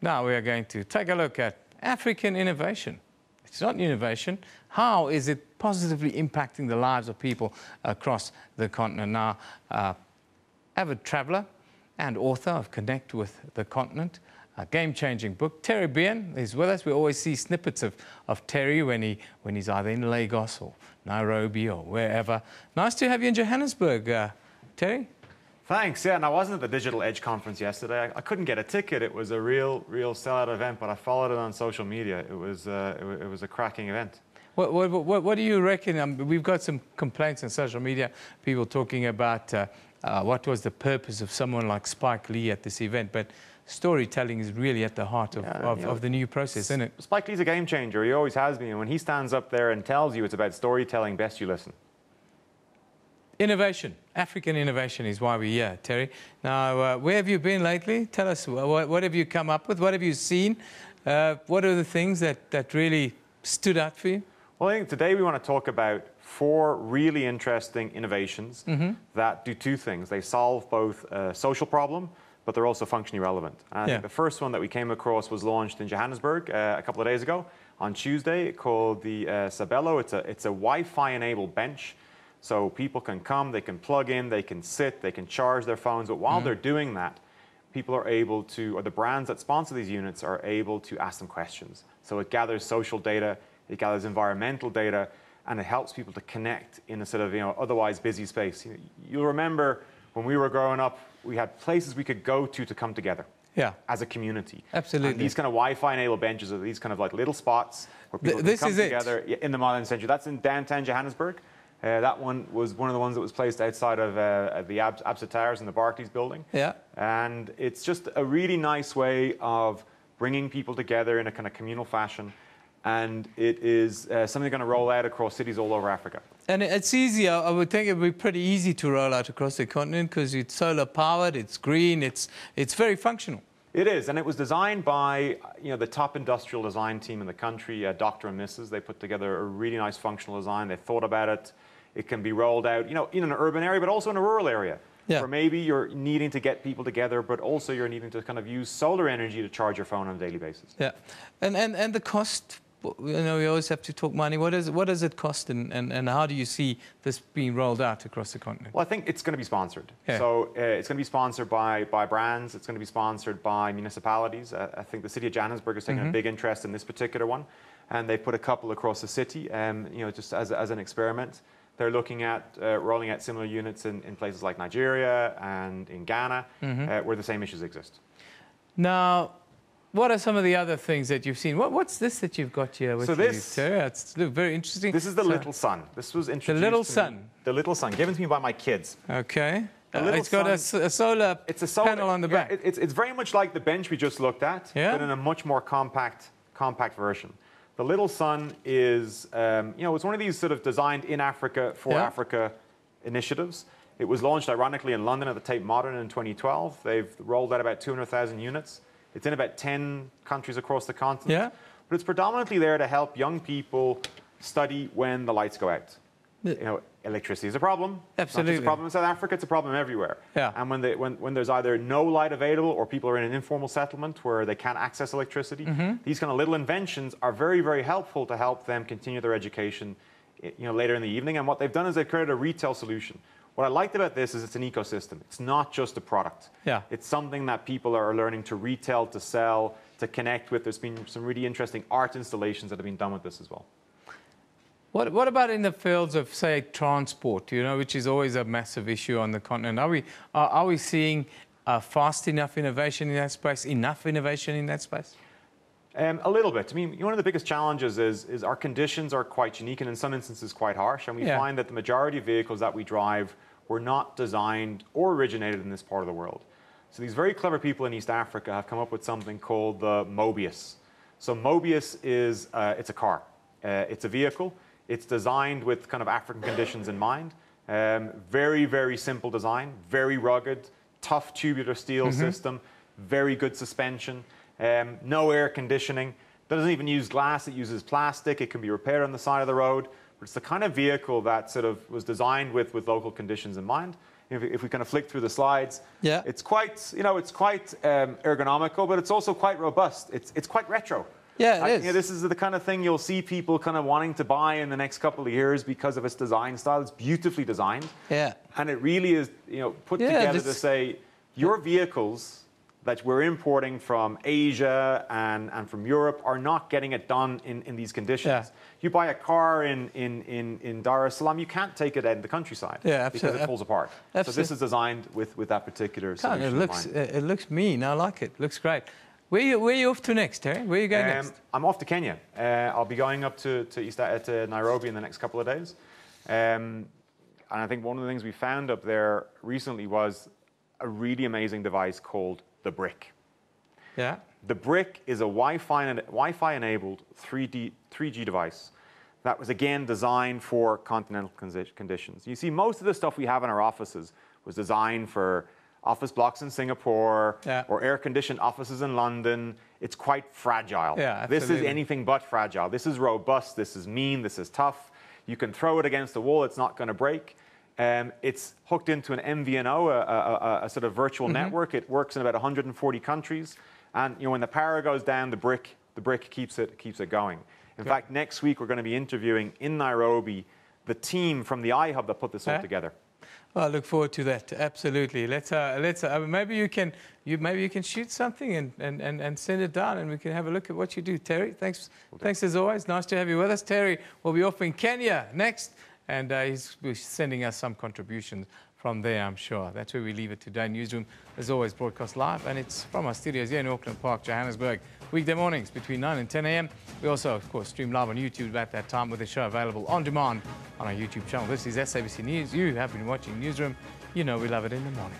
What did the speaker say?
Now we are going to take a look at African innovation. It's not innovation. How is it positively impacting the lives of people across the continent? Now, avid traveller and author of Connect with the Continent, a game-changing book, Terry Behan is with us. We always see snippets of Terry when he's either in Lagos or Nairobi or wherever. Nice to have you in Johannesburg, Terry. Thanks. Yeah, and I wasn't at the Digital Edge conference yesterday. I couldn't get a ticket. It was a real sellout event, but I followed it on social media. It was a cracking event. What do you reckon? We've got some complaints on social media, people talking about what was the purpose of someone like Spike Lee at this event, but storytelling is really at the heart of the new process, isn't it? Spike Lee's a game changer. He always has been. And when he stands up there and tells you it's about storytelling, best you listen. Innovation, African innovation is why we're here, Terry. Now, where have you been lately? Tell us, what have you come up with? What have you seen? What are the things that really stood out for you? Well, I think today we want to talk about 4 really interesting innovations that do 2 things. They solve both a social problem, but they're also functionally relevant. And I think the first one that we came across was launched in Johannesburg a couple of days ago on Tuesday, called the Sabelo. It's a Wi-Fi enabled bench. So people can come, they can plug in, they can sit, they can charge their phones. But while they're doing that, people are able to, or the brands that sponsor these units are able to ask them questions. So it gathers social data, it gathers environmental data, and it helps people to connect in a sort of otherwise busy space. You'll remember when we were growing up, we had places we could go to come together. Yeah, as a community. Absolutely. And these kind of Wi-Fi enabled benches are these kind of like little spots where people can come together in the modern century. That's in downtown Johannesburg. That one was one of the ones that was placed outside of the Absa Towers in the Barclays building. Yeah. And it's just a really nice way of bringing people together in a kind of communal fashion. And it is something they're going to roll out across cities all over Africa. And it's easy. I would think it would be pretty easy to roll out across the continent because it's solar powered, it's green, it's very functional. It is, and it was designed by the top industrial design team in the country, Dr. and Mrs. They put together a really nice functional design. They thought about it. It can be rolled out, in an urban area, but also in a rural area. Yeah. Where maybe you're needing to get people together, but also you're needing to kind of use solar energy to charge your phone on a daily basis. Yeah, and the cost. We always have to talk money. What does it cost, and how do you see this being rolled out across the continent? Well, I think it's going to be sponsored. Yeah. So it's going to be sponsored by brands. It's going to be sponsored by municipalities. I think the city of Johannesburg has taken a big interest in this particular one, and they put a couple across the city, just as an experiment. They're looking at rolling out similar units in places like Nigeria and in Ghana, where the same issues exist. Now, what are some of the other things that you've seen? What's this that you've got here with you, Terry? It's very interesting. This is the Little Sun. This was introduced. The Little Sun. The Little Sun, given to me by my kids. Okay. It's got a solar panel on the back. Yeah, it's very much like the bench we just looked at, but in a much more compact version. The Little Sun is, it's one of these sort of designed in Africa for Africa initiatives. It was launched, ironically, in London at the Tate Modern in 2012. They've rolled out about 200,000 units. It's in about 10 countries across the continent. Yeah. But it's predominantly there to help young people study when the lights go out. Electricity is a problem. Absolutely. It's not just a problem in South Africa, it's a problem everywhere. Yeah. And when there's either no light available or people are in an informal settlement where they can't access electricity, these kind of little inventions are very, very helpful to help them continue their education later in the evening. And what they've done is they've created a retail solution. What I liked about this is it's an ecosystem. It's not just a product. Yeah. It's something that people are learning to retail, to sell, to connect with. There's been some really interesting art installations that have been done with this as well. What about in the fields of, say, transport, which is always a massive issue on the continent? Are we seeing fast enough innovation in that space, enough innovation in that space? A little bit. I mean, one of the biggest challenges is our conditions are quite unique and in some instances quite harsh. And we find that the majority of vehicles that we drive were not designed or originated in this part of the world. So these very clever people in East Africa have come up with something called the Mobius. So Mobius is, it's a car. It's a vehicle. It's designed with kind of African conditions in mind. Very, very simple design, very rugged, tough tubular steel system, very good suspension. No air conditioning. Doesn't even use glass, it uses plastic. It can be repaired on the side of the road. But it's the kind of vehicle that sort of was designed with local conditions in mind. if we kind of flick through the slides, yeah, it's quite, you know, it's quite ergonomical, but it's also quite robust. It's quite retro. Yeah, it is. You know, this is the kind of thing you'll see people kind of wanting to buy in the next couple of years because of its design style. It's beautifully designed. Yeah. And it really is, you know, put together to say, your vehicles that we're importing from Asia and from Europe are not getting it done in these conditions. Yeah. You buy a car in Dar es Salaam, you can't take it out in the countryside because it falls apart. Absolutely. So this is designed with that particular solution in mind. It looks mean. I like it. Looks great. Where are you off to next, Terry? Where are you going next? I'm off to Kenya. I'll be going up to Nairobi in the next couple of days. And I think one of the things we found up there recently was a really amazing device called the Brick. Yeah. The Brick is a Wi-Fi-enabled 3G device that was, again, designed for continental conditions. You see, most of the stuff we have in our offices was designed for office blocks in Singapore or air-conditioned offices in London. It's quite fragile. Yeah, this is anything but fragile. This is robust. This is mean. This is tough. You can throw it against the wall. It's not going to break. It's hooked into an MVNO, a sort of virtual network. It works in about 140 countries. And you know, when the power goes down, the brick keeps it going. In fact, next week we're going to be interviewing in Nairobi the team from the iHub that put this all together. Well, I look forward to that. Absolutely. Maybe you can shoot something and send it down, and we can have a look at what you do. Terry, thanks as always. Nice to have you with us. Terry will be off in Kenya next, and he's sending us some contributions from there, I'm sure. That's where we leave it today. Newsroom, as always, broadcast live, and it's from our studios here in Auckland Park, Johannesburg. Weekday mornings between 9 and 10 a.m. We also, of course, stream live on YouTube at that time with the show available on demand on our YouTube channel. This is SABC News. You have been watching Newsroom. You know we love it in the morning.